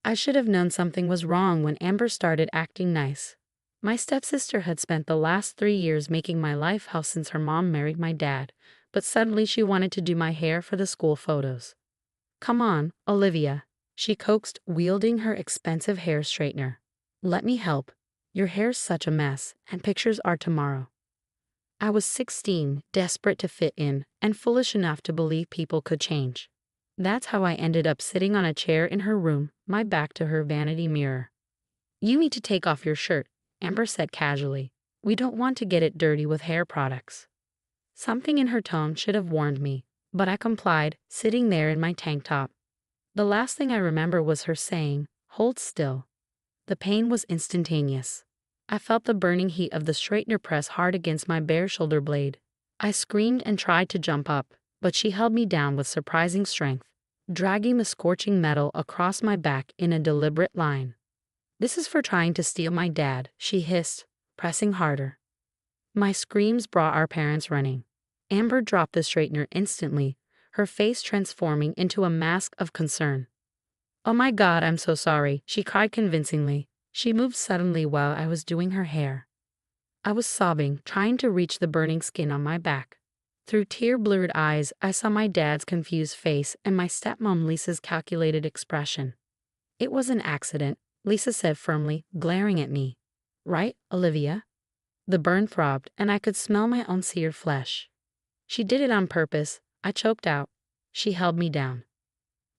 I should have known something was wrong when Amber started acting nice. My stepsister had spent the last 3 years making my life hell since her mom married my dad, but suddenly she wanted to do my hair for the school photos. Come on, Olivia, she coaxed, wielding her expensive hair straightener. Let me help. Your hair's such a mess, and pictures are tomorrow. I was 16, desperate to fit in, and foolish enough to believe people could change. That's how I ended up sitting on a chair in her room, my back to her vanity mirror. You need to take off your shirt, Amber said casually. We don't want to get it dirty with hair products. Something in her tone should have warned me, but I complied, sitting there in my tank top. The last thing I remember was her saying, "Hold still." The pain was instantaneous. I felt the burning heat of the straightener press hard against my bare shoulder blade. I screamed and tried to jump up, but she held me down with surprising strength, dragging the scorching metal across my back in a deliberate line. This is for trying to steal my dad, she hissed, pressing harder. My screams brought our parents running. Amber dropped the straightener instantly, her face transforming into a mask of concern. Oh my God, I'm so sorry, she cried convincingly. She moved suddenly while I was doing her hair. I was sobbing, trying to reach the burning skin on my back. Through tear-blurred eyes, I saw my dad's confused face and my stepmom Lisa's calculated expression. It was an accident, Lisa said firmly, glaring at me. Right, Olivia? The burn throbbed, and I could smell my own seared flesh. She did it on purpose, I choked out. She held me down.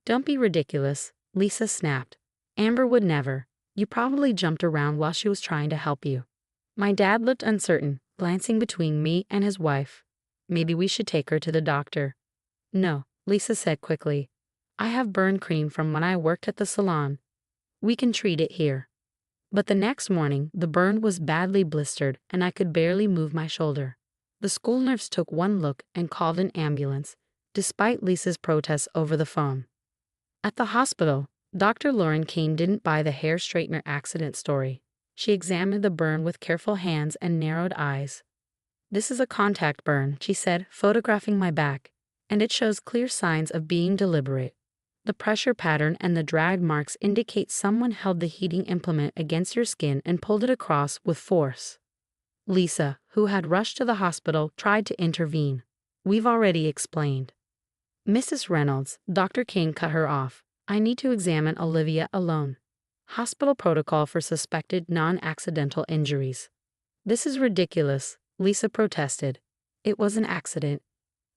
Don't be ridiculous, Lisa snapped. Amber would never. You probably jumped around while she was trying to help you. My dad looked uncertain, glancing between me and his wife. Maybe we should take her to the doctor. No, Lisa said quickly. I have burn cream from when I worked at the salon. We can treat it here. But the next morning, the burn was badly blistered and I could barely move my shoulder. The school nurse took one look and called an ambulance, despite Lisa's protests over the phone. At the hospital, Dr. Lauren Kane didn't buy the hair straightener accident story. She examined the burn with careful hands and narrowed eyes. This is a contact burn, she said, photographing my back, and it shows clear signs of being deliberate. The pressure pattern and the drag marks indicate someone held the heating implement against your skin and pulled it across with force. Lisa, who had rushed to the hospital, tried to intervene. We've already explained. Mrs. Reynolds, Dr. King cut her off. I need to examine Olivia alone. Hospital protocol for suspected non-accidental injuries. This is ridiculous, Lisa protested. It was an accident.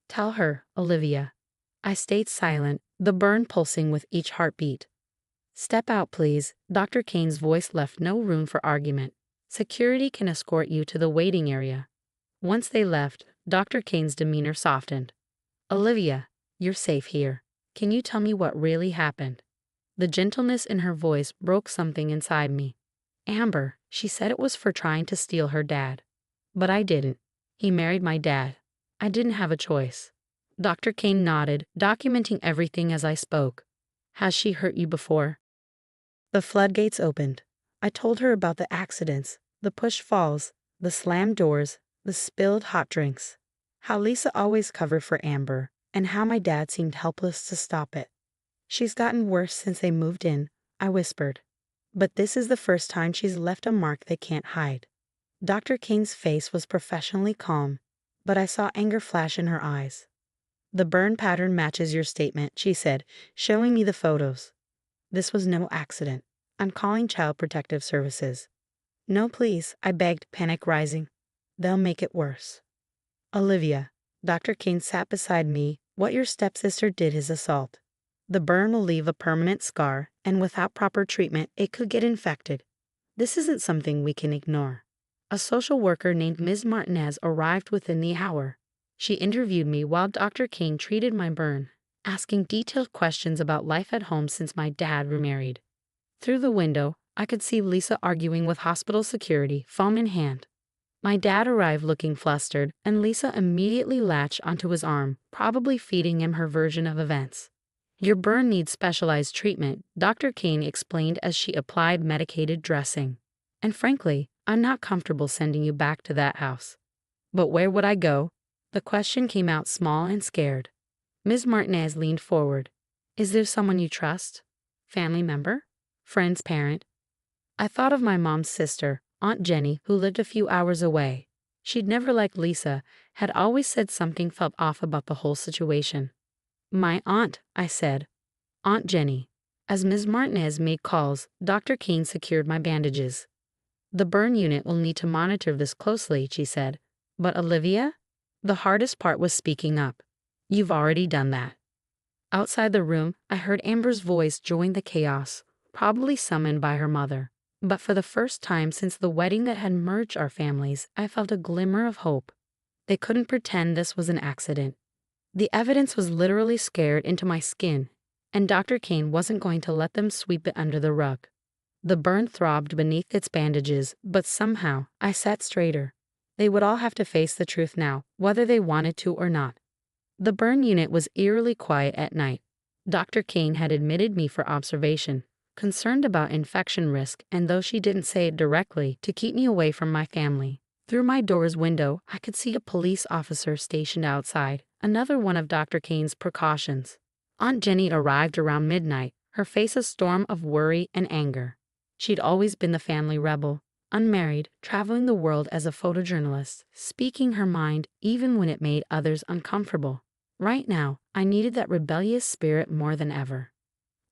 Tell her, Olivia. I stayed silent, the burn pulsing with each heartbeat. Step out, please. Dr. Kane's voice left no room for argument. Security can escort you to the waiting area. Once they left, Dr. Kane's demeanor softened. Olivia, you're safe here. Can you tell me what really happened? The gentleness in her voice broke something inside me. Amber, she said it was for trying to steal her dad. But I didn't. He married my dad. I didn't have a choice. Dr. Kane nodded, documenting everything as I spoke. Has she hurt you before? The floodgates opened. I told her about the accidents, the pushed falls, the slammed doors, the spilled hot drinks. How Lisa always covered for Amber, and how my dad seemed helpless to stop it. She's gotten worse since they moved in, I whispered. But this is the first time she's left a mark they can't hide. Dr. King's face was professionally calm, but I saw anger flash in her eyes. The burn pattern matches your statement, she said, showing me the photos. This was no accident. I'm calling Child Protective Services. No, please, I begged, panic rising. They'll make it worse. Olivia, Dr. King sat beside me. What your stepsister did is assault. The burn will leave a permanent scar, and without proper treatment, it could get infected. This isn't something we can ignore. A social worker named Ms. Martinez arrived within the hour. She interviewed me while Dr. King treated my burn, asking detailed questions about life at home since my dad remarried. Through the window, I could see Lisa arguing with hospital security, phone in hand. My dad arrived looking flustered, and Lisa immediately latched onto his arm, probably feeding him her version of events. Your burn needs specialized treatment, Dr. King explained as she applied medicated dressing. And frankly, I'm not comfortable sending you back to that house. But where would I go? The question came out small and scared. Ms. Martinez leaned forward. Is there someone you trust? Family member? Friend's parent. I thought of my mom's sister, Aunt Jenny, who lived a few hours away. She'd never liked Lisa, had always said something felt off about the whole situation. My aunt, I said. Aunt Jenny. As Ms. Martinez made calls, Dr. Kane secured my bandages. The burn unit will need to monitor this closely, she said. But Olivia? The hardest part was speaking up. You've already done that. Outside the room, I heard Amber's voice join the chaos, probably summoned by her mother. But for the first time since the wedding that had merged our families, I felt a glimmer of hope. They couldn't pretend this was an accident. The evidence was literally scared into my skin, and Dr. Kane wasn't going to let them sweep it under the rug. The burn throbbed beneath its bandages, but somehow I sat straighter. They would all have to face the truth now, whether they wanted to or not. The burn unit was eerily quiet at night. Dr. Kane had admitted me for observation, concerned about infection risk, and though she didn't say it directly, to keep me away from my family. Through my door's window, I could see a police officer stationed outside, another one of Dr. Kane's precautions. Aunt Jenny arrived around midnight, her face a storm of worry and anger. She'd always been the family rebel, unmarried, traveling the world as a photojournalist, speaking her mind even when it made others uncomfortable. Right now, I needed that rebellious spirit more than ever.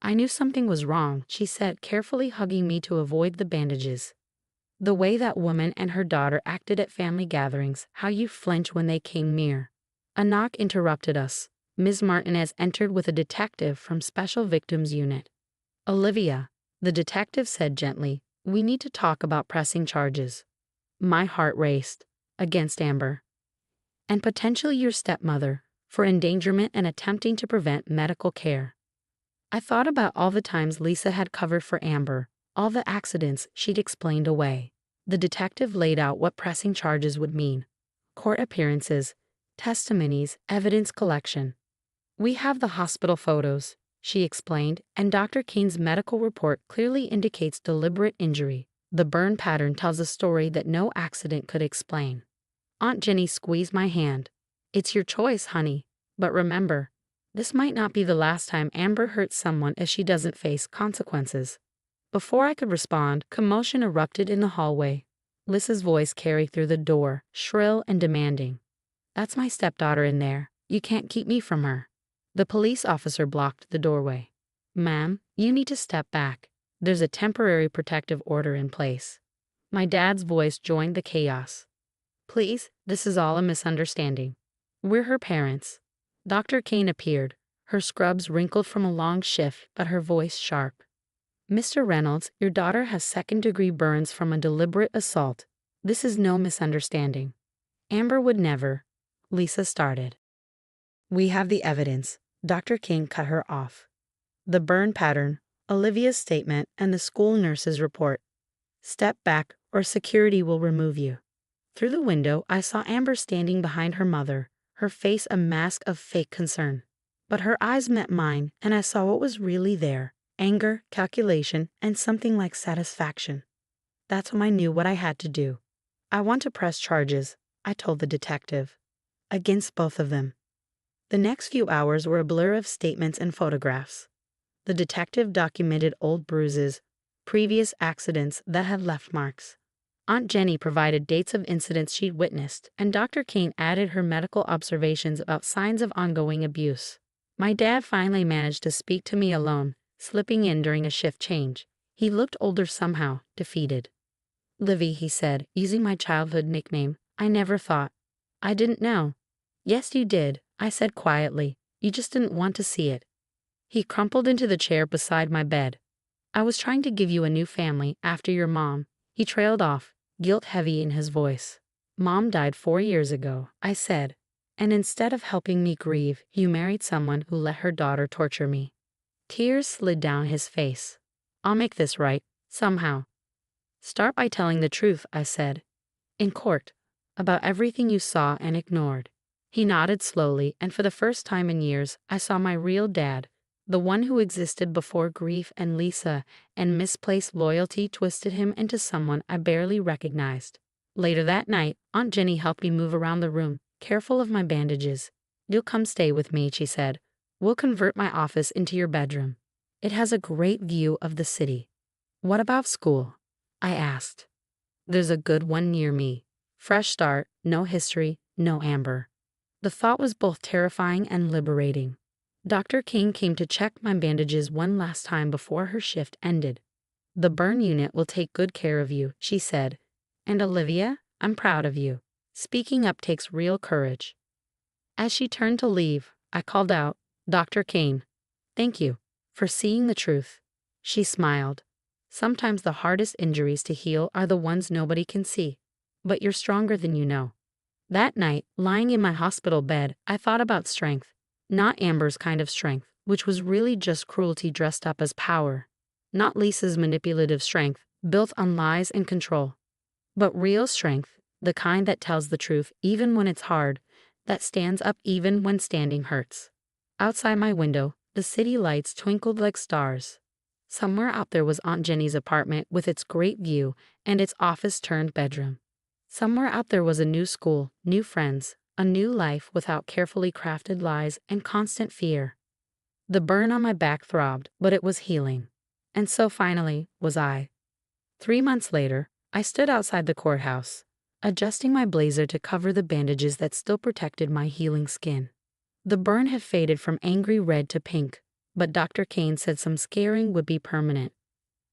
I knew something was wrong, she said, carefully hugging me to avoid the bandages. The way that woman and her daughter acted at family gatherings, how you flinch when they came near. A knock interrupted us. Ms. Martinez entered with a detective from Special Victims Unit. Olivia, the detective said gently, we need to talk about pressing charges. My heart raced. Against Amber. And potentially your stepmother, for endangerment and attempting to prevent medical care. I thought about all the times Lisa had covered for Amber, all the accidents she'd explained away. The detective laid out what pressing charges would mean. Court appearances, testimonies, evidence collection. We have the hospital photos, she explained, and Dr. Kane's medical report clearly indicates deliberate injury. The burn pattern tells a story that no accident could explain. Aunt Jenny squeezed my hand. It's your choice, honey. But remember, this might not be the last time Amber hurts someone if she doesn't face consequences. Before I could respond, commotion erupted in the hallway. Lisa's voice carried through the door, shrill and demanding. That's my stepdaughter in there. You can't keep me from her. The police officer blocked the doorway. Ma'am, you need to step back. There's a temporary protective order in place. My dad's voice joined the chaos. Please, this is all a misunderstanding. We're her parents. Dr. Kane appeared, her scrubs wrinkled from a long shift, but her voice sharp. Mr. Reynolds, your daughter has second-degree burns from a deliberate assault. This is no misunderstanding. Amber would never. Lisa started. We have the evidence. Dr. Kane cut her off. The burn pattern, Olivia's statement, and the school nurse's report. Step back, or security will remove you. Through the window, I saw Amber standing behind her mother, her face a mask of fake concern. But her eyes met mine, and I saw what was really there. Anger, calculation, and something like satisfaction. That's when I knew what I had to do. I want to press charges, I told the detective. Against both of them. The next few hours were a blur of statements and photographs. The detective documented old bruises, previous accidents that had left marks. Aunt Jenny provided dates of incidents she'd witnessed, and Dr. Kane added her medical observations about signs of ongoing abuse. My dad finally managed to speak to me alone, slipping in during a shift change. He looked older somehow, defeated. Livy, he said, using my childhood nickname. I never thought. I didn't know. Yes, you did, I said quietly. You just didn't want to see it. He crumpled into the chair beside my bed. I was trying to give you a new family after your mom. He trailed off, guilt heavy in his voice. Mom died 4 years ago, I said. And instead of helping me grieve, you married someone who let her daughter torture me. Tears slid down his face. I'll make this right, somehow. Start by telling the truth, I said. In court. About everything you saw and ignored. He nodded slowly, and for the first time in years, I saw my real dad, the one who existed before grief and Lisa, and misplaced loyalty twisted him into someone I barely recognized. Later that night, Aunt Jenny helped me move around the room, careful of my bandages. You'll come stay with me, she said. We'll convert my office into your bedroom. It has a great view of the city. What about school? I asked. There's a good one near me. Fresh start, no history, no Amber. The thought was both terrifying and liberating. Dr. Kane came to check my bandages one last time before her shift ended. The burn unit will take good care of you, she said. And Olivia, I'm proud of you. Speaking up takes real courage. As she turned to leave, I called out, Dr. Kane, thank you for seeing the truth. She smiled. Sometimes the hardest injuries to heal are the ones nobody can see. But you're stronger than you know. That night, lying in my hospital bed, I thought about strength. Not Amber's kind of strength, which was really just cruelty dressed up as power. Not Lisa's manipulative strength, built on lies and control. But real strength, the kind that tells the truth even when it's hard, that stands up even when standing hurts. Outside my window, the city lights twinkled like stars. Somewhere out there was Aunt Jenny's apartment with its great view and its office-turned-bedroom. Somewhere out there was a new school, new friends, a new life without carefully crafted lies and constant fear. The burn on my back throbbed, but it was healing. And so finally was I. 3 months later, I stood outside the courthouse, adjusting my blazer to cover the bandages that still protected my healing skin. The burn had faded from angry red to pink, but Dr. Kane said some scarring would be permanent.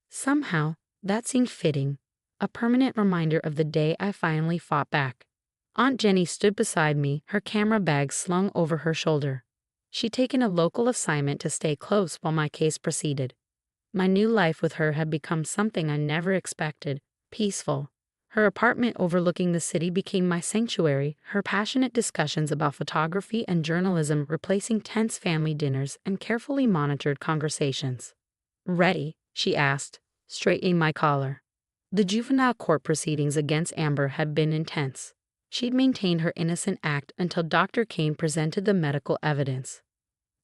Somehow, that seemed fitting, a permanent reminder of the day I finally fought back. Aunt Jenny stood beside me, her camera bag slung over her shoulder. She'd taken a local assignment to stay close while my case proceeded. My new life with her had become something I never expected, peaceful. Her apartment overlooking the city became my sanctuary, her passionate discussions about photography and journalism replacing tense family dinners and carefully monitored conversations. Ready? She asked, straightening my collar. The juvenile court proceedings against Amber had been intense. She'd maintained her innocent act until Dr. Kane presented the medical evidence.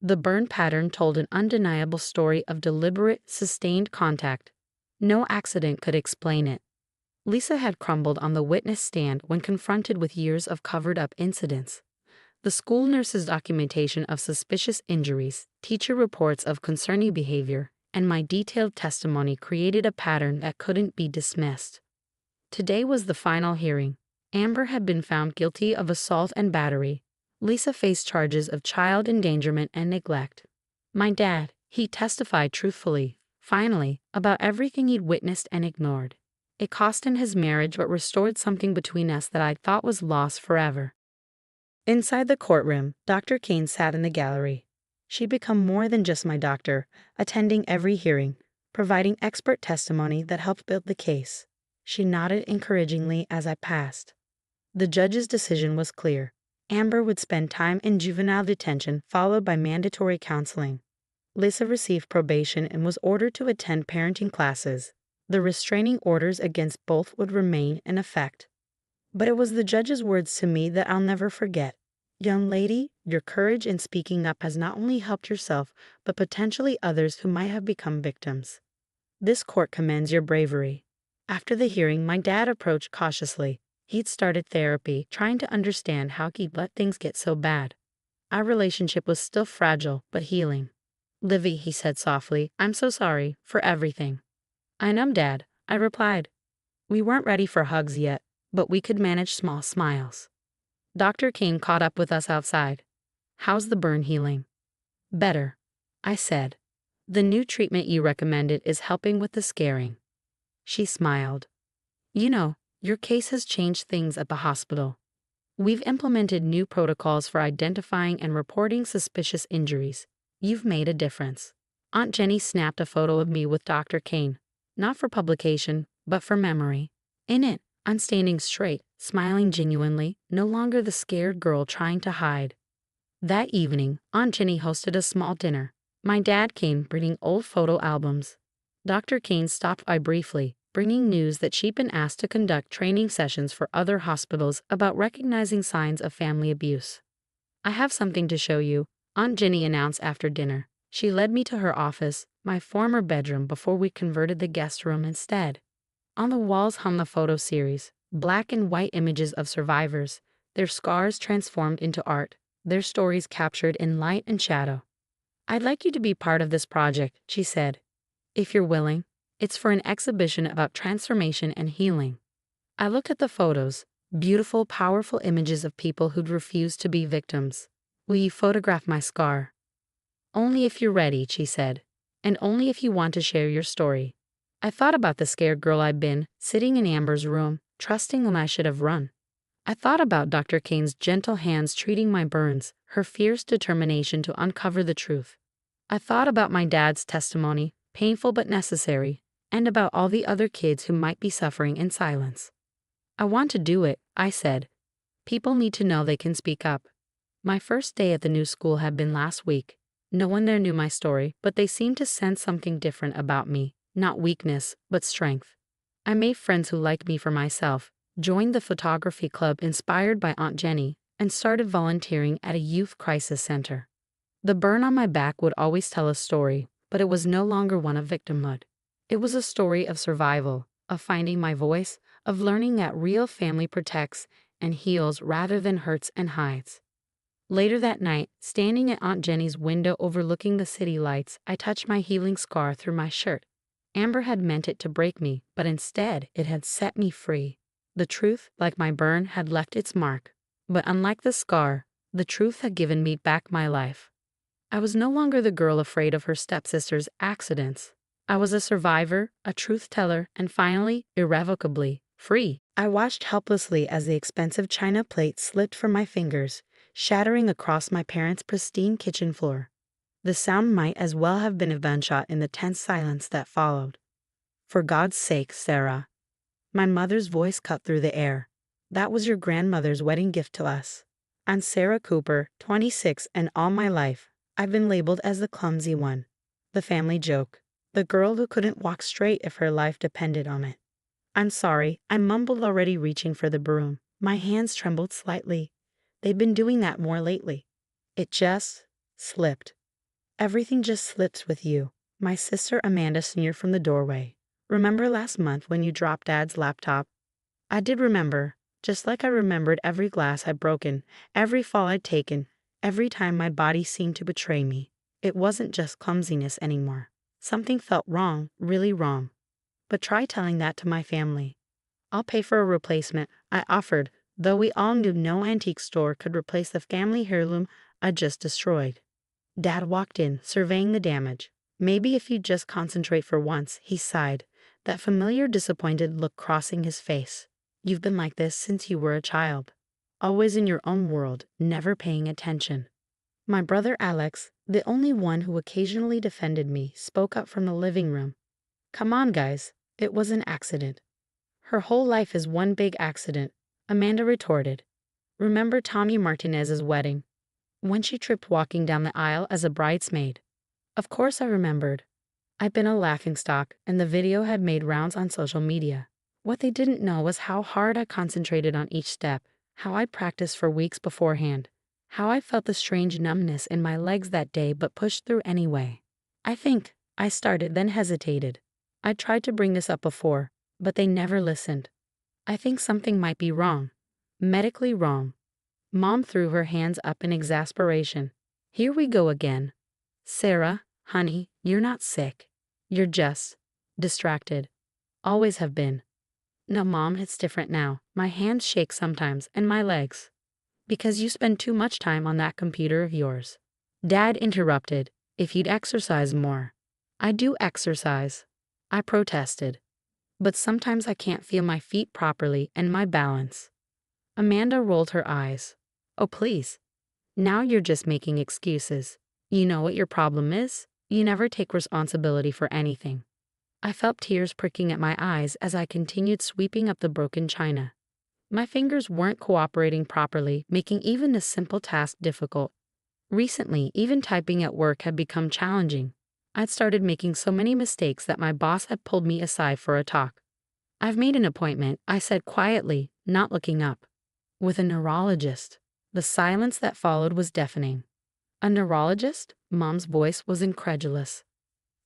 The burn pattern told an undeniable story of deliberate, sustained contact. No accident could explain it. Lisa had crumbled on the witness stand when confronted with years of covered-up incidents. The school nurse's documentation of suspicious injuries, teacher reports of concerning behavior, and my detailed testimony created a pattern that couldn't be dismissed. Today was the final hearing. Amber had been found guilty of assault and battery. Lisa faced charges of child endangerment and neglect. My dad, he testified truthfully, finally, about everything he'd witnessed and ignored. It cost him his marriage but restored something between us that I thought was lost forever. Inside the courtroom, Dr. Kane sat in the gallery. She'd become more than just my doctor, attending every hearing, providing expert testimony that helped build the case. She nodded encouragingly as I passed. The judge's decision was clear. Amber would spend time in juvenile detention followed by mandatory counseling. Lisa received probation and was ordered to attend parenting classes. The restraining orders against both would remain in effect. But it was the judge's words to me that I'll never forget. Young lady, your courage in speaking up has not only helped yourself, but potentially others who might have become victims. This court commends your bravery. After the hearing, my dad approached cautiously. He'd started therapy, trying to understand how he'd let things get so bad. Our relationship was still fragile, but healing. Livy, he said softly, I'm so sorry for everything. I know, Dad, I replied. We weren't ready for hugs yet, but we could manage small smiles. Dr. Kane caught up with us outside. How's the burn healing? Better, I said. The new treatment you recommended is helping with the scarring. She smiled. You know, your case has changed things at the hospital. We've implemented new protocols for identifying and reporting suspicious injuries. You've made a difference. Aunt Jenny snapped a photo of me with Dr. Kane. Not for publication, but for memory. In it, I'm standing straight, smiling genuinely, no longer the scared girl trying to hide. That evening, Aunt Jenny hosted a small dinner. My dad came bringing old photo albums. Dr. Kane stopped by briefly, bringing news that she'd been asked to conduct training sessions for other hospitals about recognizing signs of family abuse. I have something to show you, Aunt Jenny announced after dinner. She led me to her office, my former bedroom before we converted the guest room instead. On the walls hung the photo series, black and white images of survivors, their scars transformed into art, their stories captured in light and shadow. I'd like you to be part of this project, she said. If you're willing. It's for an exhibition about transformation and healing. I looked at the photos, beautiful, powerful images of people who'd refused to be victims. Will you photograph my scar? Only if you're ready, she said. And only if you want to share your story. I thought about the scared girl I'd been, sitting in Amber's room, trusting when I should have run. I thought about Dr. Kane's gentle hands treating my burns, her fierce determination to uncover the truth. I thought about my dad's testimony, painful but necessary, and about all the other kids who might be suffering in silence. I want to do it, I said. People need to know they can speak up. My first day at the new school had been last week. No one there knew my story, but they seemed to sense something different about me, not weakness, but strength. I made friends who liked me for myself, joined the photography club inspired by Aunt Jenny, and started volunteering at a youth crisis center. The burn on my back would always tell a story, but it was no longer one of victimhood. It was a story of survival, of finding my voice, of learning that real family protects and heals rather than hurts and hides. Later that night, standing at Aunt Jenny's window overlooking the city lights, I touched my healing scar through my shirt. Amber had meant it to break me, but instead it had set me free. The truth, like my burn, had left its mark. But unlike the scar, the truth had given me back my life. I was no longer the girl afraid of her stepsister's accidents. I was a survivor, a truth teller, and finally, irrevocably, free. I watched helplessly as the expensive china plate slipped from my fingers, shattering across my parents' pristine kitchen floor. The sound might as well have been a gunshot in the tense silence that followed. For God's sake, Sarah. My mother's voice cut through the air. That was your grandmother's wedding gift to us. I'm Sarah Cooper, 26, and all my life, I've been labeled as the clumsy one. The family joke. The girl who couldn't walk straight if her life depended on it. I'm sorry, I mumbled, already reaching for the broom. My hands trembled slightly. They'd been doing that more lately. It just slipped. Everything just slips with you. My sister Amanda sneered from the doorway. Remember last month when you dropped Dad's laptop? I did remember, just like I remembered every glass I'd broken, every fall I'd taken, every time my body seemed to betray me. It wasn't just clumsiness anymore. Something felt wrong, really wrong. But try telling that to my family. I'll pay for a replacement, I offered, though we all knew no antique store could replace the family heirloom I'd just destroyed. Dad walked in, surveying the damage. Maybe if you'd just concentrate for once, he sighed, that familiar disappointed look crossing his face. You've been like this since you were a child. Always in your own world, never paying attention. My brother Alex, the only one who occasionally defended me, spoke up from the living room. Come on, guys, it was an accident. Her whole life is one big accident, Amanda retorted. Remember Tommy Martinez's wedding? When she tripped walking down the aisle as a bridesmaid. Of course I remembered. I'd been a laughingstock, and the video had made rounds on social media. What they didn't know was how hard I concentrated on each step, how I practiced for weeks beforehand, how I felt the strange numbness in my legs that day but pushed through anyway. I started, then hesitated. I tried to bring this up before, but they never listened. I think something might be wrong. Medically wrong. Mom threw her hands up in exasperation. Here we go again. Sarah, honey, you're not sick. You're just distracted. Always have been. No, Mom, it's different now. My hands shake sometimes, and my legs. Because you spend too much time on that computer of yours. Dad interrupted. If you'd exercise more. I do exercise. I protested. But sometimes I can't feel my feet properly and my balance. Amanda rolled her eyes. Oh, please. Now you're just making excuses. You know what your problem is? You never take responsibility for anything. I felt tears pricking at my eyes as I continued sweeping up the broken china. My fingers weren't cooperating properly, making even a simple task difficult. Recently, even typing at work had become challenging. I'd started making so many mistakes that my boss had pulled me aside for a talk. I've made an appointment, I said quietly, not looking up. With a neurologist. The silence that followed was deafening. A neurologist? Mom's voice was incredulous.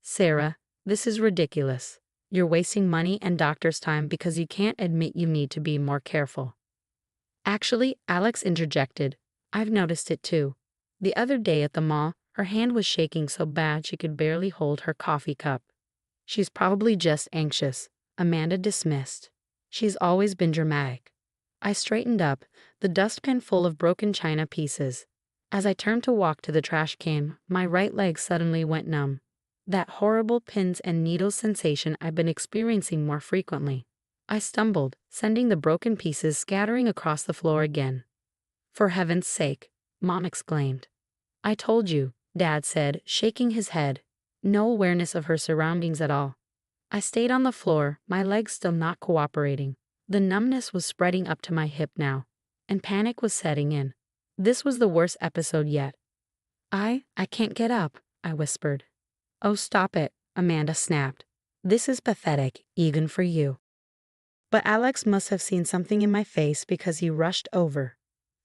Sarah, this is ridiculous. You're wasting money and doctor's time because you can't admit you need to be more careful. Actually, Alex interjected. I've noticed it too. The other day at the mall, her hand was shaking so bad she could barely hold her coffee cup. She's probably just anxious, Amanda dismissed. She's always been dramatic. I straightened up, the dustpan full of broken china pieces. As I turned to walk to the trash can, my right leg suddenly went numb. That horrible pins and needles sensation I've been experiencing more frequently. I stumbled, sending the broken pieces scattering across the floor again. "For heaven's sake," Mom exclaimed. "I told you," Dad said, shaking his head. No awareness of her surroundings at all. I stayed on the floor, my legs still not cooperating. The numbness was spreading up to my hip now, and panic was setting in. This was the worst episode yet. I can't get up," I whispered. "Oh, stop it," Amanda snapped. "This is pathetic, even for you." But Alex must have seen something in my face because he rushed over.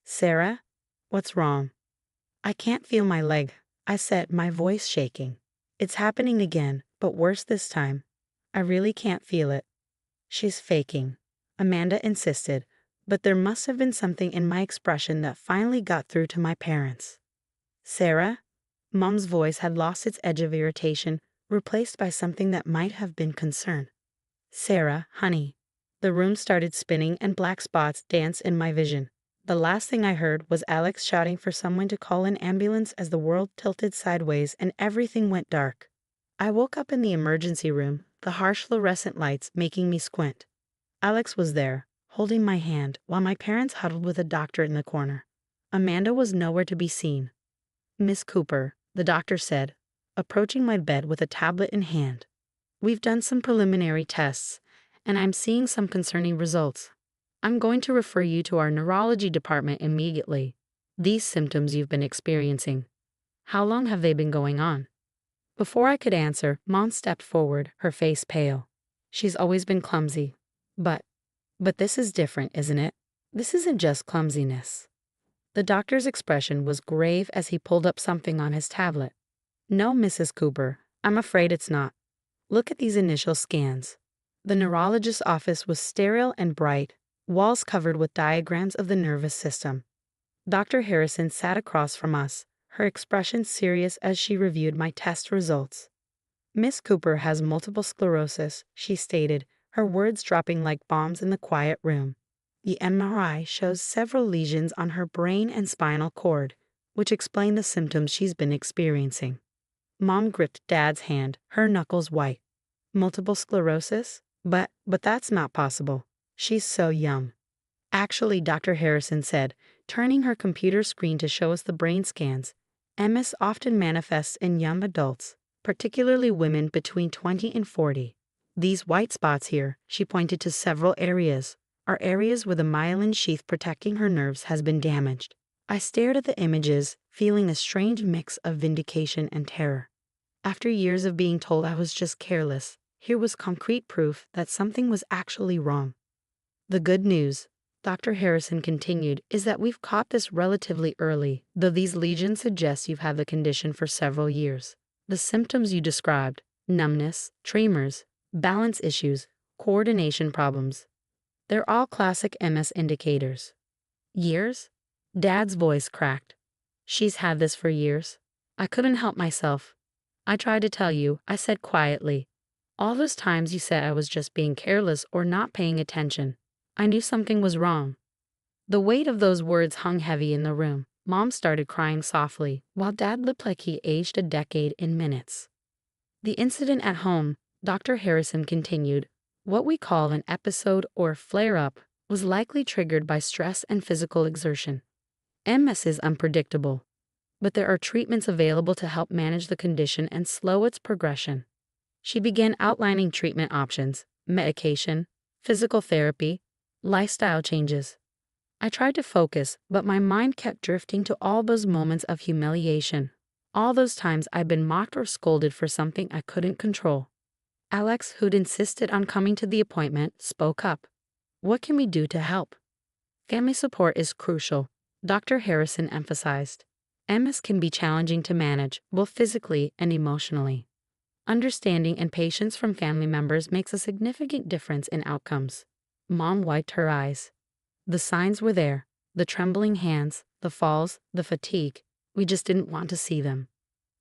"Sarah, what's wrong?" "I can't feel my leg," I said, my voice shaking. "It's happening again, but worse this time. I really can't feel it." "She's faking," Amanda insisted, but there must have been something in my expression that finally got through to my parents. "Sarah?" Mom's voice had lost its edge of irritation, replaced by something that might have been concern. "Sarah, honey." The room started spinning and black spots danced in my vision. The last thing I heard was Alex shouting for someone to call an ambulance as the world tilted sideways and everything went dark. I woke up in the emergency room, the harsh fluorescent lights making me squint. Alex was there, holding my hand, while my parents huddled with a doctor in the corner. Amanda was nowhere to be seen. "Miss Cooper," the doctor said, approaching my bed with a tablet in hand. "We've done some preliminary tests, and I'm seeing some concerning results. I'm going to refer you to our neurology department immediately. These symptoms you've been experiencing. How long have they been going on?" Before I could answer, Mom stepped forward, her face pale. "She's always been clumsy. But this is different, isn't it? This isn't just clumsiness." The doctor's expression was grave as he pulled up something on his tablet. "No, Mrs. Cooper, I'm afraid it's not. Look at these initial scans." The neurologist's office was sterile and bright, walls covered with diagrams of the nervous system. Dr. Harrison sat across from us, her expression serious as she reviewed my test results. "Miss Cooper has multiple sclerosis," she stated, her words dropping like bombs in the quiet room. "The MRI shows several lesions on her brain and spinal cord, which explain the symptoms she's been experiencing." Mom gripped Dad's hand, her knuckles white. "Multiple sclerosis? But that's not possible. She's so young." "Actually," Dr. Harrison said, turning her computer screen to show us the brain scans, "MS often manifests in young adults, particularly women between 20 and 40. These white spots here," she pointed to several areas, "are areas where the myelin sheath protecting her nerves has been damaged." I stared at the images, feeling a strange mix of vindication and terror. After years of being told I was just careless, here was concrete proof that something was actually wrong. "The good news," Dr. Harrison continued, "is that we've caught this relatively early, though these lesions suggest you've had the condition for several years. The symptoms you described, numbness, tremors, balance issues, coordination problems, they're all classic MS indicators." "Years?" Dad's voice cracked. "She's had this for years." I couldn't help myself. "I tried to tell you," I said quietly. "All those times you said I was just being careless or not paying attention. I knew something was wrong." The weight of those words hung heavy in the room. Mom started crying softly, while Dad looked like he aged a decade in minutes. "The incident at home," Dr. Harrison continued, "what we call an episode or flare-up, was likely triggered by stress and physical exertion. MS is unpredictable, but there are treatments available to help manage the condition and slow its progression." She began outlining treatment options: medication, physical therapy, lifestyle changes. I tried to focus, but my mind kept drifting to all those moments of humiliation. All those times I'd been mocked or scolded for something I couldn't control. Alex, who'd insisted on coming to the appointment, spoke up. "What can we do to help?" "Family support is crucial," Dr. Harrison emphasized. "MS can be challenging to manage, both physically and emotionally. Understanding and patience from family members makes a significant difference in outcomes." Mom wiped her eyes. The signs were there: the trembling hands, the falls, the fatigue. We just didn't want to see them.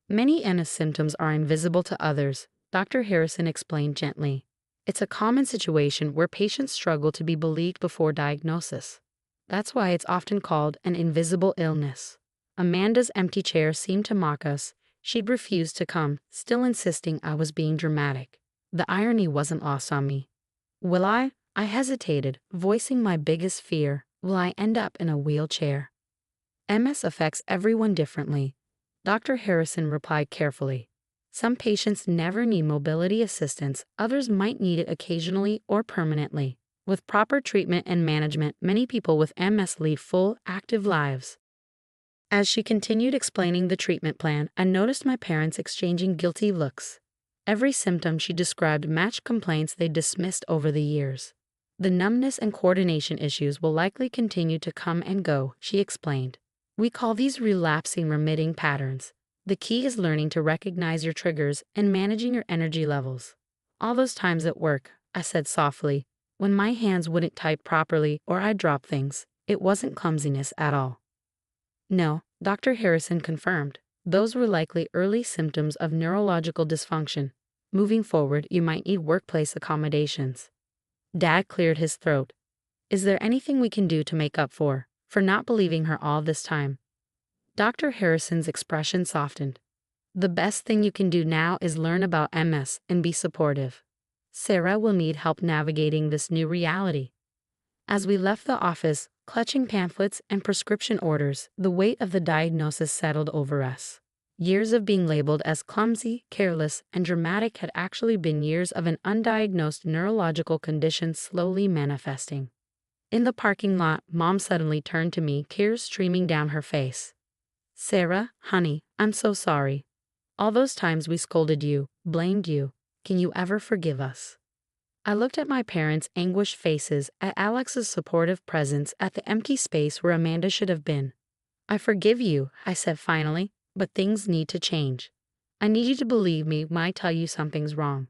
"Many MS symptoms are invisible to others," Dr. Harrison explained gently. It's a common situation where patients struggle to be believed before diagnosis. That's why it's often called an invisible illness. Amanda's empty chair seemed to mock us. She'd refused to come, still insisting I was being dramatic. The irony wasn't lost on me. Will I? I hesitated, voicing my biggest fear. Will I end up in a wheelchair? MS affects everyone differently. Dr. Harrison replied carefully. Some patients never need mobility assistance, others might need it occasionally or permanently. With proper treatment and management, many people with MS lead full, active lives. As she continued explaining the treatment plan, I noticed my parents exchanging guilty looks. Every symptom she described matched complaints they dismissed over the years. The numbness and coordination issues will likely continue to come and go, she explained. We call these relapsing remitting patterns. The key is learning to recognize your triggers and managing your energy levels. All those times at work, I said softly, when my hands wouldn't type properly or I'd drop things, it wasn't clumsiness at all. No, Dr. Harrison confirmed. Those were likely early symptoms of neurological dysfunction. Moving forward, you might need workplace accommodations. Dad cleared his throat. Is there anything we can do to make up for not believing her all this time? Dr. Harrison's expression softened. The best thing you can do now is learn about MS and be supportive. Sarah will need help navigating this new reality. As we left the office, clutching pamphlets and prescription orders, the weight of the diagnosis settled over us. Years of being labeled as clumsy, careless, and dramatic had actually been years of an undiagnosed neurological condition slowly manifesting. In the parking lot, Mom suddenly turned to me, tears streaming down her face. Sarah, honey, I'm so sorry. All those times we scolded you, blamed you. Can you ever forgive us? I looked at my parents' anguished faces, at Alex's supportive presence, at the empty space where Amanda should have been. I forgive you, I said finally, but things need to change. I need you to believe me when I tell you something's wrong.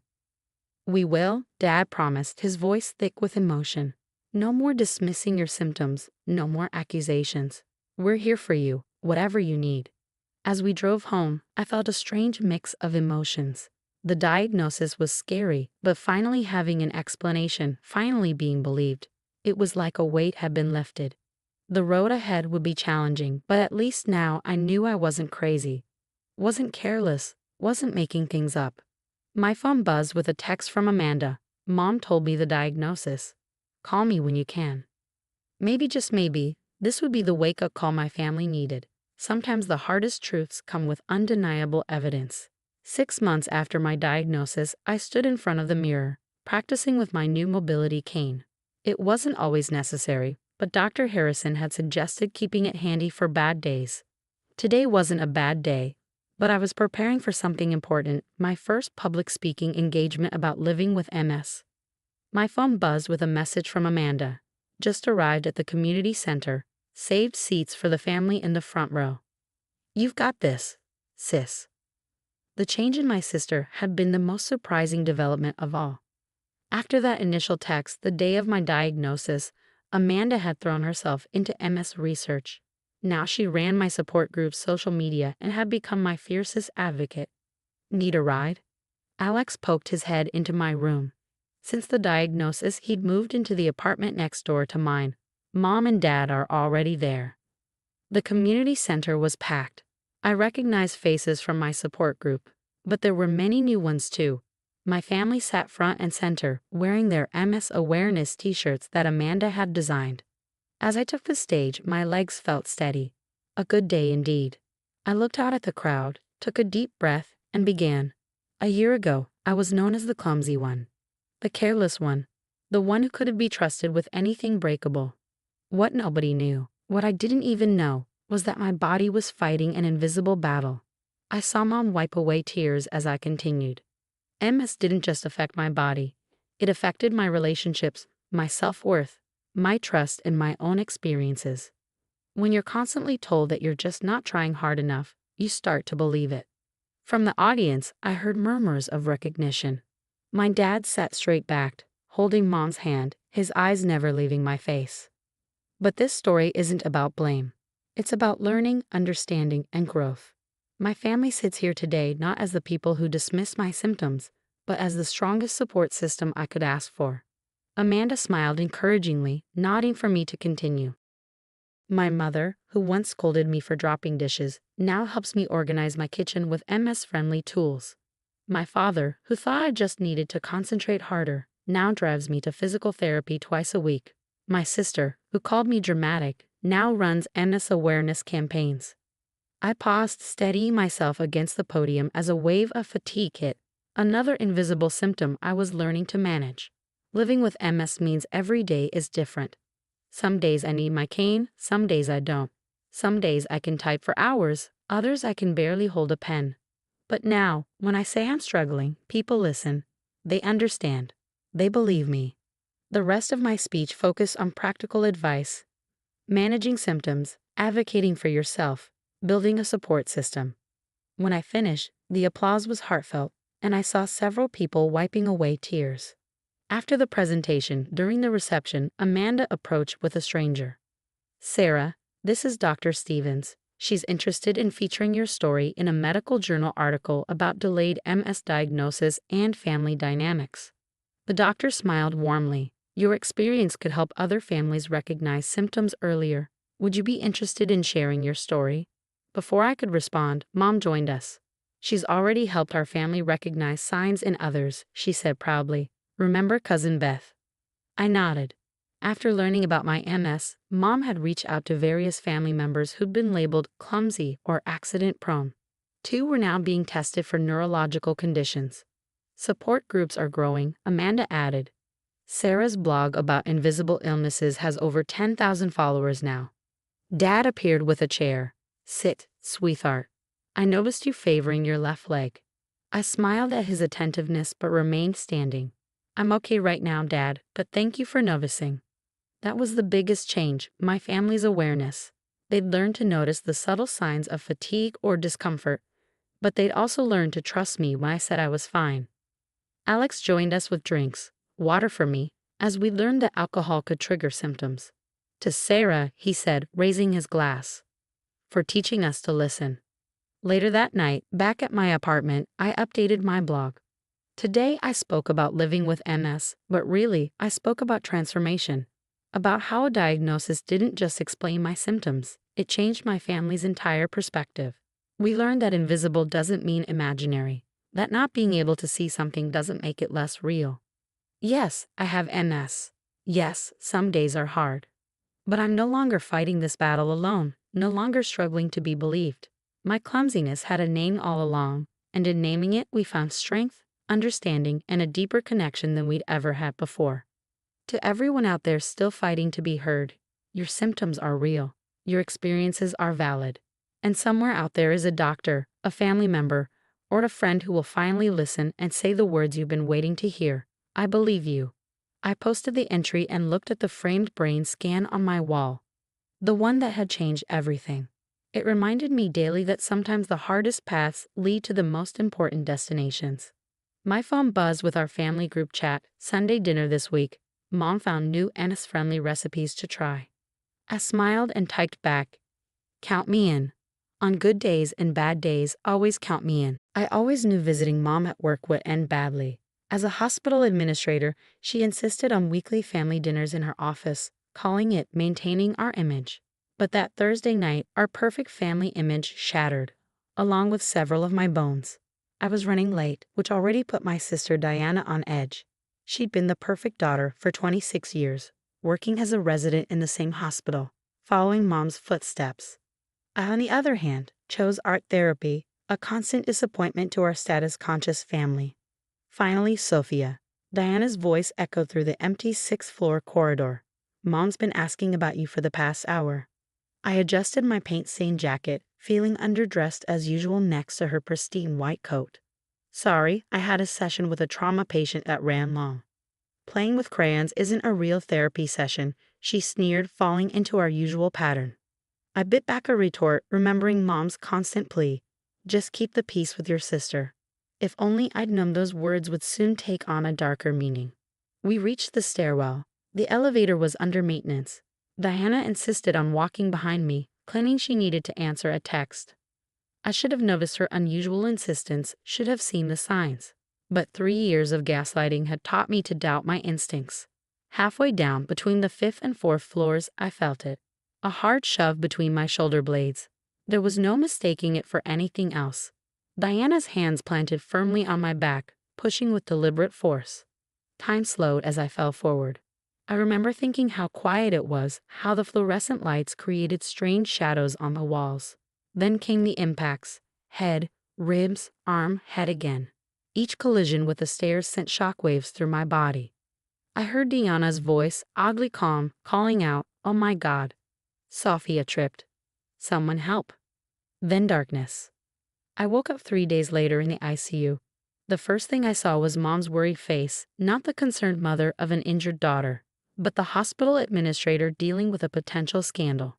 We will, Dad promised, his voice thick with emotion. No more dismissing your symptoms, no more accusations. We're here for you, whatever you need. As we drove home, I felt a strange mix of emotions. The diagnosis was scary, but finally having an explanation, finally being believed, it was like a weight had been lifted. The road ahead would be challenging, but at least now I knew I wasn't crazy, wasn't careless, wasn't making things up. My phone buzzed with a text from Amanda. Mom told me the diagnosis. Call me when you can. Maybe, just maybe, this would be the wake-up call my family needed. Sometimes the hardest truths come with undeniable evidence. 6 months after my diagnosis, I stood in front of the mirror, practicing with my new mobility cane. It wasn't always necessary, but Dr. Harrison had suggested keeping it handy for bad days. Today wasn't a bad day, but I was preparing for something important, my first public speaking engagement about living with MS. My phone buzzed with a message from Amanda. Just arrived at the community center, saved seats for the family in the front row. You've got this, sis. The change in my sister had been the most surprising development of all. After that initial text, the day of my diagnosis, Amanda had thrown herself into MS research. Now she ran my support group's social media and had become my fiercest advocate. Need a ride? Alex poked his head into my room. Since the diagnosis, he'd moved into the apartment next door to mine. Mom and Dad are already there. The community center was packed. I recognized faces from my support group, but there were many new ones too. My family sat front and center, wearing their MS awareness t-shirts that Amanda had designed. As I took the stage, my legs felt steady. A good day indeed. I looked out at the crowd, took a deep breath, and began. A year ago, I was known as the clumsy one. The careless one. The one who couldn't be trusted with anything breakable. What nobody knew, what I didn't even know, was that my body was fighting an invisible battle. I saw Mom wipe away tears as I continued. MS didn't just affect my body. It affected my relationships, my self-worth, my trust in my own experiences. When you're constantly told that you're just not trying hard enough, you start to believe it. From the audience, I heard murmurs of recognition. My dad sat straight-backed, holding Mom's hand, his eyes never leaving my face. But this story isn't about blame. It's about learning, understanding, and growth. My family sits here today not as the people who dismiss my symptoms, but as the strongest support system I could ask for. Amanda smiled encouragingly, nodding for me to continue. My mother, who once scolded me for dropping dishes, now helps me organize my kitchen with MS-friendly tools. My father, who thought I just needed to concentrate harder, now drives me to physical therapy twice a week. My sister, who called me dramatic, now runs MS awareness campaigns. I paused, steadying myself against the podium as a wave of fatigue hit, another invisible symptom I was learning to manage. Living with MS means every day is different. Some days I need my cane, some days I don't. Some days I can type for hours, others I can barely hold a pen. But now, when I say I'm struggling, people listen. They understand. They believe me. The rest of my speech focused on practical advice: managing symptoms, advocating for yourself, building a support system. When I finished, the applause was heartfelt, and I saw several people wiping away tears. After the presentation, during the reception, Amanda approached with a stranger. "Sarah, this is Dr. Stevens. She's interested in featuring your story in a medical journal article about delayed MS diagnosis and family dynamics." The doctor smiled warmly. "Your experience could help other families recognize symptoms earlier. Would you be interested in sharing your story?" Before I could respond, Mom joined us. "She's already helped our family recognize signs in others," she said proudly. "Remember Cousin Beth?" I nodded. After learning about my MS, Mom had reached out to various family members who'd been labeled clumsy or accident-prone. 2 were now being tested for neurological conditions. Support groups are growing, Amanda added. Sarah's blog about invisible illnesses has over 10,000 followers now. Dad appeared with a chair. "Sit, sweetheart. I noticed you favoring your left leg." I smiled at his attentiveness but remained standing. "I'm okay right now, Dad, but thank you for noticing." That was the biggest change, my family's awareness. They'd learned to notice the subtle signs of fatigue or discomfort, but they'd also learned to trust me when I said I was fine. Alex joined us with drinks, water for me, as we learned that alcohol could trigger symptoms. "To Sarah," he said, raising his glass, "for teaching us to listen." Later that night, back at my apartment, I updated my blog. Today I spoke about living with MS, but really, I spoke about transformation. About how a diagnosis didn't just explain my symptoms, it changed my family's entire perspective. We learned that invisible doesn't mean imaginary, that not being able to see something doesn't make it less real. Yes, I have MS. Yes, some days are hard. But I'm no longer fighting this battle alone, no longer struggling to be believed. My clumsiness had a name all along, and in naming it, we found strength, understanding, and a deeper connection than we'd ever had before. To everyone out there still fighting to be heard, your symptoms are real, your experiences are valid, and somewhere out there is a doctor, a family member, or a friend who will finally listen and say the words you've been waiting to hear. I believe you. I posted the entry and looked at the framed brain scan on my wall, the one that had changed everything. It reminded me daily that sometimes the hardest paths lead to the most important destinations. My phone buzzed with our family group chat. "Sunday dinner this week. Mom found new MS-friendly recipes to try." I smiled and typed back, "Count me in. On good days and bad days, always count me in." I always knew visiting Mom at work would end badly. As a hospital administrator, she insisted on weekly family dinners in her office, calling it maintaining our image. But that Thursday night, our perfect family image shattered, along with several of my bones. I was running late, which already put my sister Diana on edge. She'd been the perfect daughter for 26 years, working as a resident in the same hospital, following Mom's footsteps. I, on the other hand, chose art therapy, a constant disappointment to our status-conscious family. Finally, Sophia. Diana's voice echoed through the empty 6th-floor corridor. "Mom's been asking about you for the past hour." I adjusted my paint-stained jacket, feeling underdressed as usual next to her pristine white coat. "Sorry, I had a session with a trauma patient that ran long." "Playing with crayons isn't a real therapy session," she sneered, falling into our usual pattern. I bit back a retort, remembering Mom's constant plea, "Just keep the peace with your sister." If only I'd known those words would soon take on a darker meaning. We reached the stairwell. The elevator was under maintenance. Diana insisted on walking behind me, claiming she needed to answer a text. I should have noticed her unusual insistence, should have seen the signs. But 3 years of gaslighting had taught me to doubt my instincts. Halfway down, between the fifth and fourth floors, I felt it. A hard shove between my shoulder blades. There was no mistaking it for anything else. Diana's hands planted firmly on my back, pushing with deliberate force. Time slowed as I fell forward. I remember thinking how quiet it was, how the fluorescent lights created strange shadows on the walls. Then came the impacts. Head, ribs, arm, head again. Each collision with the stairs sent shockwaves through my body. I heard Diana's voice, oddly calm, calling out, "Oh my God." Sophia tripped. "Someone help." Then darkness. I woke up 3 days later in the ICU. The first thing I saw was Mom's worried face, not the concerned mother of an injured daughter, but the hospital administrator dealing with a potential scandal.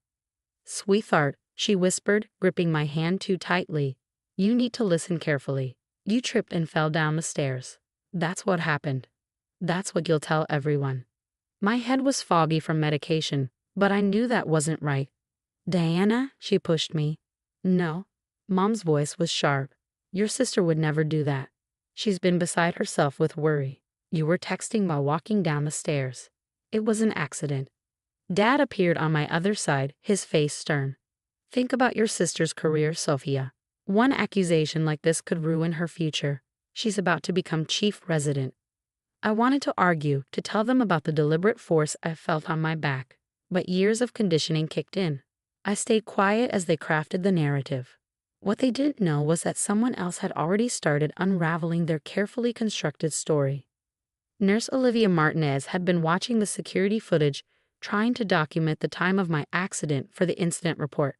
"Sweetheart," she whispered, gripping my hand too tightly. "You need to listen carefully. You tripped and fell down the stairs. That's what happened. That's what you'll tell everyone." My head was foggy from medication, but I knew that wasn't right. "Diana," she pushed me. "No." Mom's voice was sharp. "Your sister would never do that. She's been beside herself with worry. You were texting while walking down the stairs. It was an accident." Dad appeared on my other side, his face stern. "Think about your sister's career, Sophia. One accusation like this could ruin her future. She's about to become chief resident." I wanted to argue, to tell them about the deliberate force I felt on my back, but years of conditioning kicked in. I stayed quiet as they crafted the narrative. What they didn't know was that someone else had already started unraveling their carefully constructed story. Nurse Olivia Martinez had been watching the security footage, trying to document the time of my accident for the incident report.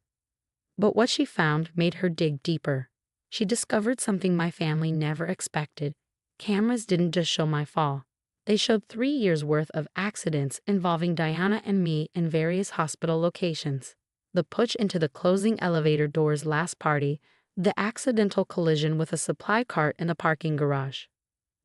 But what she found made her dig deeper. She discovered something my family never expected. Cameras didn't just show my fall. They showed 3 years' worth of accidents involving Diana and me in various hospital locations. The push into the closing elevator door's last party, the accidental collision with a supply cart in the parking garage,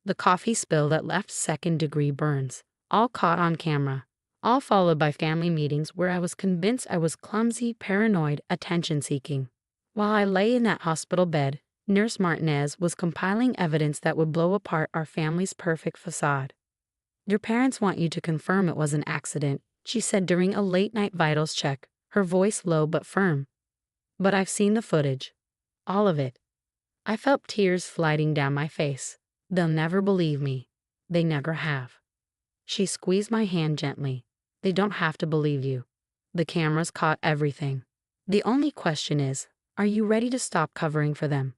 the coffee spill that left second-degree burns, all caught on camera, all followed by family meetings where I was convinced I was clumsy, paranoid, attention-seeking. While I lay in that hospital bed, Nurse Martinez was compiling evidence that would blow apart our family's perfect facade. "Your parents want you to confirm it was an accident," she said during a late-night vitals check, her voice low but firm. "But I've seen the footage. All of it." I felt tears sliding down my face. "They'll never believe me. They never have." She squeezed my hand gently. "They don't have to believe you. The cameras caught everything. The only question is, are you ready to stop covering for them?"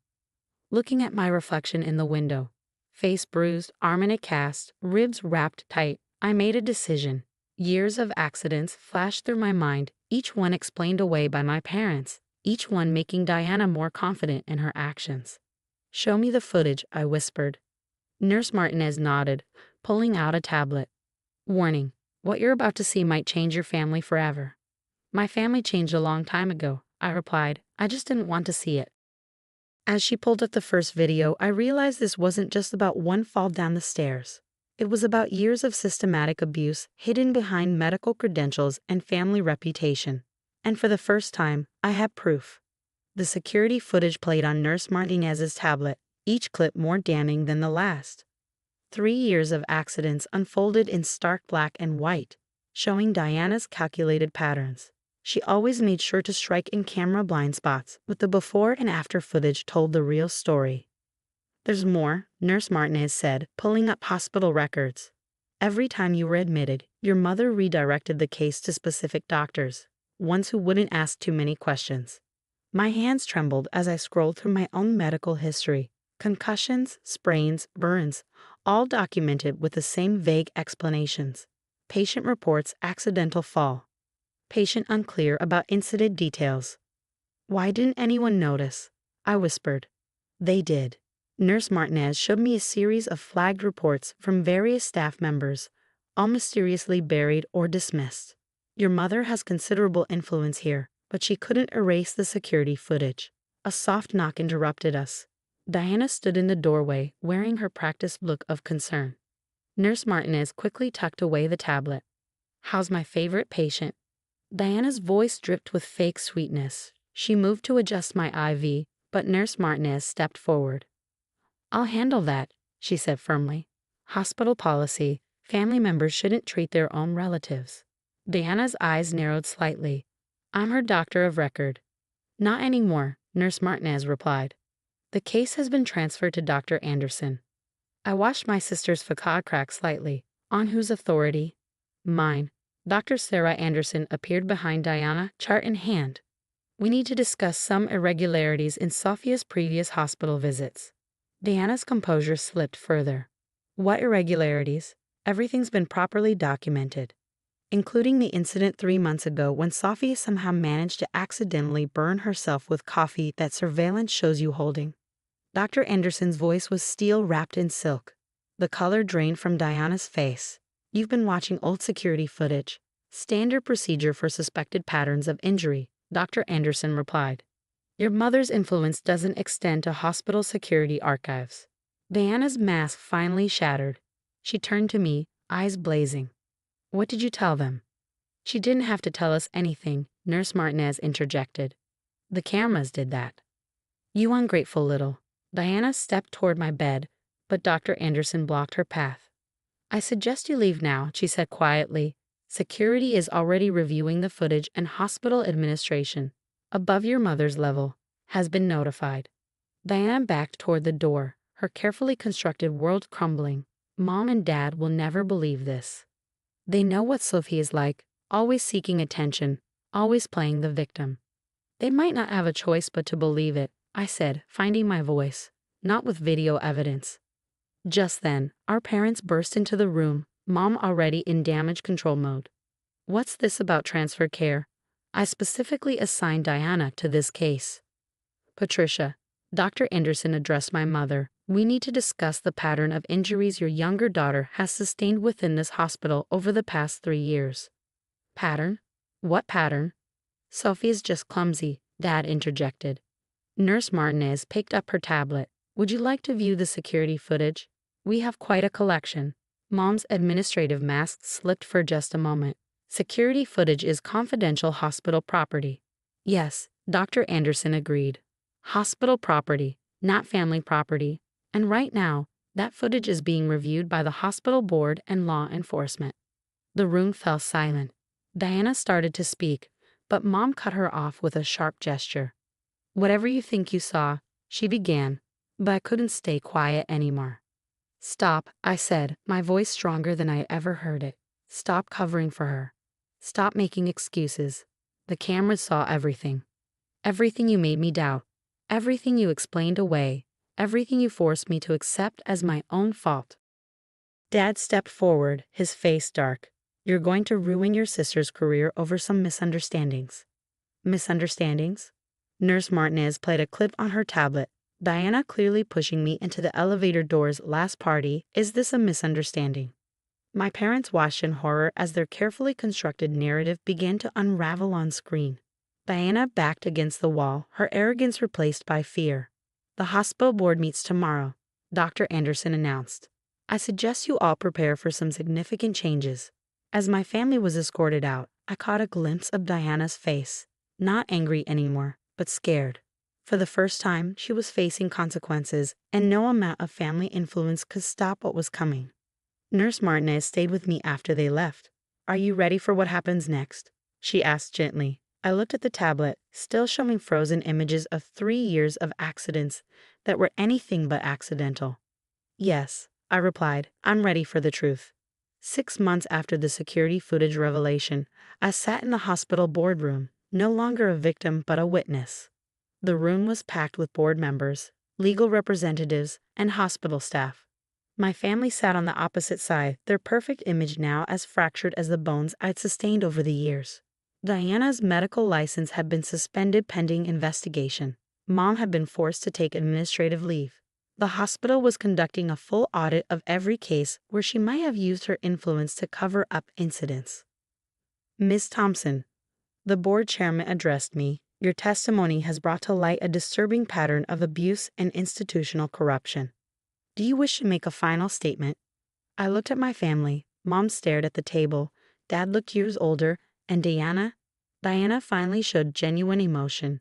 Looking at my reflection in the window, face bruised, arm in a cast, ribs wrapped tight, I made a decision. Years of accidents flashed through my mind, each one explained away by my parents, each one making Diana more confident in her actions. "Show me the footage," I whispered. Nurse Martinez nodded, pulling out a tablet. "Warning, what you're about to see might change your family forever." "My family changed a long time ago," I replied. "I just didn't want to see it." As she pulled up the first video, I realized this wasn't just about one fall down the stairs. It was about years of systematic abuse hidden behind medical credentials and family reputation. And for the first time, I had proof. The security footage played on Nurse Martinez's tablet, each clip more damning than the last. 3 years of accidents unfolded in stark black and white, showing Diana's calculated patterns. She always made sure to strike in camera blind spots, but the before and after footage told the real story. "There's more," Nurse Martinez said, pulling up hospital records. "Every time you were admitted, your mother redirected the case to specific doctors, ones who wouldn't ask too many questions." My hands trembled as I scrolled through my own medical history. Concussions, sprains, burns, all documented with the same vague explanations. Patient reports accidental fall. Patient unclear about incident details. "Why didn't anyone notice?" I whispered. They did. Nurse Martinez showed me a series of flagged reports from various staff members, all mysteriously buried or dismissed. "Your mother has considerable influence here, but she couldn't erase the security footage." A soft knock interrupted us. Diana stood in the doorway, wearing her practiced look of concern. Nurse Martinez quickly tucked away the tablet. "How's my favorite patient?" Diana's voice dripped with fake sweetness. She moved to adjust my IV, but Nurse Martinez stepped forward. "I'll handle that," she said firmly. Hospital policy, family members shouldn't treat their own relatives. Diana's eyes narrowed slightly. I'm her doctor of record. Not anymore, Nurse Martinez replied. The case has been transferred to Dr. Anderson. I watched my sister's facade crack slightly. On whose authority? Mine. Dr. Sarah Anderson appeared behind Diana, chart in hand. We need to discuss some irregularities in Sophia's previous hospital visits. Diana's composure slipped further. What irregularities? Everything's been properly documented, including the incident 3 months ago when Sophia somehow managed to accidentally burn herself with coffee that surveillance shows you holding. Dr. Anderson's voice was steel wrapped in silk. The color drained from Diana's face. You've been watching old security footage. Standard procedure for suspected patterns of injury, Dr. Anderson replied. Your mother's influence doesn't extend to hospital security archives. Diana's mask finally shattered. She turned to me, eyes blazing. What did you tell them? She didn't have to tell us anything, Nurse Martinez interjected. The cameras did that. You ungrateful little. Diana stepped toward my bed, but Dr. Anderson blocked her path. I suggest you leave now, she said quietly. Security is already reviewing the footage and hospital administration, above your mother's level, has been notified. Diana backed toward the door, her carefully constructed world crumbling. Mom and Dad will never believe this. They know what Sophie is like, always seeking attention, always playing the victim. They might not have a choice but to believe it, I said, finding my voice, not with video evidence. Just then, our parents burst into the room, Mom already in damage control mode. What's this about transfer care? I specifically assigned Diana to this case. Patricia, Dr. Anderson addressed my mother. We need to discuss the pattern of injuries your younger daughter has sustained within this hospital over the past 3 years. Pattern? What pattern? Sophie's just clumsy, Dad interjected. Nurse Martinez picked up her tablet. Would you like to view the security footage? We have quite a collection. Mom's administrative mask slipped for just a moment. Security footage is confidential hospital property. Yes, Dr. Anderson agreed. Hospital property, not family property. And right now, that footage is being reviewed by the hospital board and law enforcement. The room fell silent. Diana started to speak, but Mom cut her off with a sharp gesture. Whatever you think you saw, she began, but I couldn't stay quiet anymore. Stop, I said, my voice stronger than I ever heard it. Stop covering for her. Stop making excuses. The cameras saw everything. Everything you made me doubt. Everything you explained away. Everything you forced me to accept as my own fault. Dad stepped forward, his face dark. You're going to ruin your sister's career over some misunderstandings. Misunderstandings? Nurse Martinez played a clip on her tablet. Diana clearly pushing me into the elevator door's last party. Is this a misunderstanding? My parents watched in horror as their carefully constructed narrative began to unravel on screen. Diana backed against the wall, her arrogance replaced by fear. The hospital board meets tomorrow, Dr. Anderson announced. I suggest you all prepare for some significant changes. As my family was escorted out, I caught a glimpse of Diana's face. Not angry anymore, but scared. For the first time, she was facing consequences, and no amount of family influence could stop what was coming. Nurse Martinez stayed with me after they left. Are you ready for what happens next? She asked gently. I looked at the tablet, still showing frozen images of 3 years of accidents that were anything but accidental. Yes, I replied, I'm ready for the truth. 6 months after the security footage revelation, I sat in the hospital boardroom, no longer a victim but a witness. The room was packed with board members, legal representatives, and hospital staff. My family sat on the opposite side, their perfect image now as fractured as the bones I'd sustained over the years. Diana's medical license had been suspended pending investigation. Mom had been forced to take administrative leave. The hospital was conducting a full audit of every case where she might have used her influence to cover up incidents. Ms. Thompson, the board chairman addressed me. Your testimony has brought to light a disturbing pattern of abuse and institutional corruption. Do you wish to make a final statement? I looked at my family. Mom stared at the table. Dad looked years older, and Diana finally showed genuine emotion.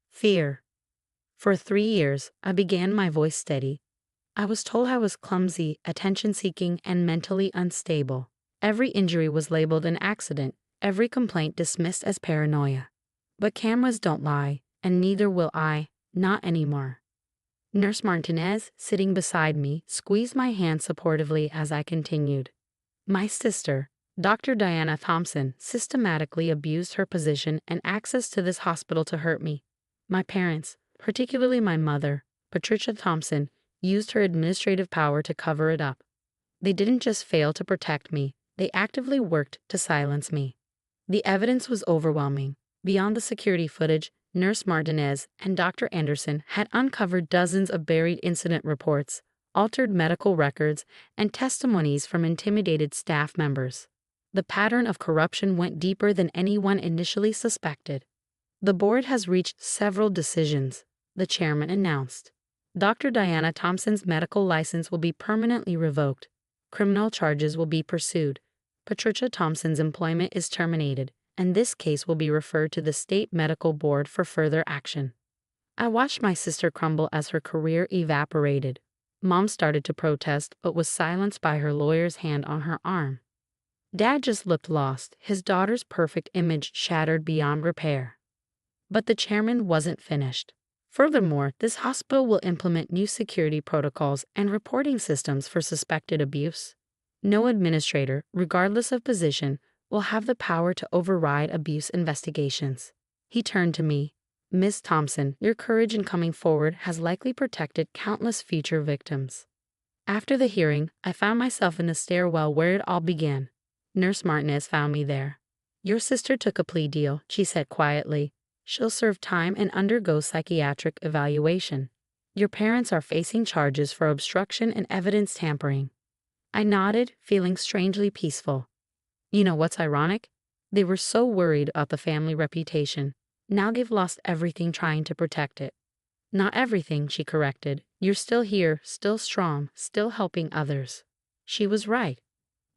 Fear. For 3 years, I began my voice steady. I was told I was clumsy, attention-seeking, and mentally unstable. Every injury was labeled an accident, every complaint dismissed as paranoia. But cameras don't lie, and neither will I, not anymore. Nurse Martinez, sitting beside me, squeezed my hand supportively as I continued. My sister, Dr. Diana Thompson, systematically abused her position and access to this hospital to hurt me. My parents, particularly my mother, Patricia Thompson, used her administrative power to cover it up. They didn't just fail to protect me, they actively worked to silence me. The evidence was overwhelming. Beyond the security footage, Nurse Martinez and Dr. Anderson had uncovered dozens of buried incident reports, altered medical records, and testimonies from intimidated staff members. The pattern of corruption went deeper than anyone initially suspected. The board has reached several decisions, the chairman announced. Dr. Diana Thompson's medical license will be permanently revoked. Criminal charges will be pursued. Patricia Thompson's employment is terminated, and this case will be referred to the state medical board for further action. I watched my sister crumble as her career evaporated. Mom started to protest but was silenced by her lawyer's hand on her arm. Dad just looked lost, his daughter's perfect image shattered beyond repair. But the chairman wasn't finished. Furthermore, this hospital will implement new security protocols and reporting systems for suspected abuse. No administrator, regardless of position, will have the power to override abuse investigations. He turned to me. Ms. Thompson, your courage in coming forward has likely protected countless future victims. After the hearing, I found myself in the stairwell where it all began. Nurse Martinez found me there. Your sister took a plea deal, she said quietly. She'll serve time and undergo psychiatric evaluation. Your parents are facing charges for obstruction and evidence tampering. I nodded, feeling strangely peaceful. You know what's ironic? They were so worried about the family reputation. Now they've lost everything trying to protect it. Not everything, she corrected. You're still here, still strong, still helping others. She was right.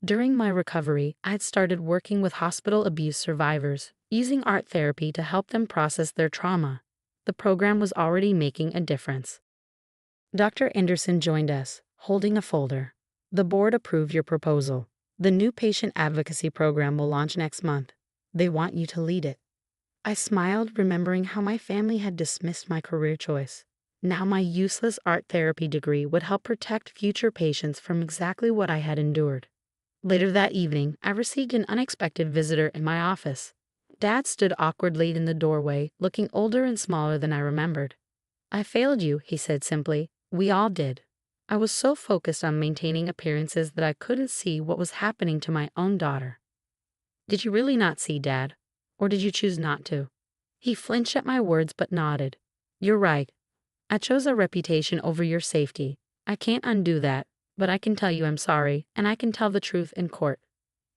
During my recovery, I'd started working with hospital abuse survivors, using art therapy to help them process their trauma. The program was already making a difference. Dr. Anderson joined us, holding a folder. The board approved your proposal. The new patient advocacy program will launch next month. They want you to lead it. I smiled, remembering how my family had dismissed my career choice. Now my useless art therapy degree would help protect future patients from exactly what I had endured. Later that evening, I received an unexpected visitor in my office. Dad stood awkwardly in the doorway, looking older and smaller than I remembered. I failed you, he said simply. We all did. I was so focused on maintaining appearances that I couldn't see what was happening to my own daughter. Did you really not see, Dad? Or did you choose not to? He flinched at my words but nodded. You're right. I chose our reputation over your safety. I can't undo that, but I can tell you I'm sorry, and I can tell the truth in court.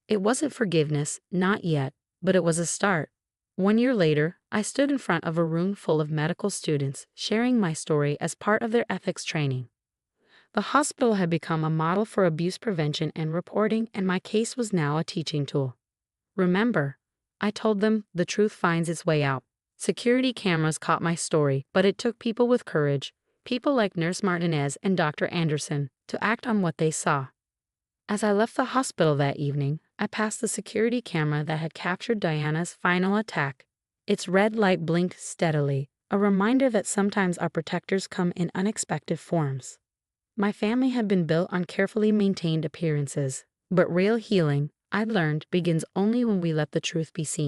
It wasn't forgiveness, not yet, but it was a start. 1 year later, I stood in front of a room full of medical students, sharing my story as part of their ethics training. The hospital had become a model for abuse prevention and reporting, and my case was now a teaching tool. Remember, I told them, the truth finds its way out. Security cameras caught my story, but it took people with courage, people like Nurse Martinez and Dr. Anderson, to act on what they saw. As I left the hospital that evening, I passed the security camera that had captured Diana's final attack. Its red light blinked steadily, a reminder that sometimes our protectors come in unexpected forms. My family had been built on carefully maintained appearances, but real healing, I learned, begins only when we let the truth be seen.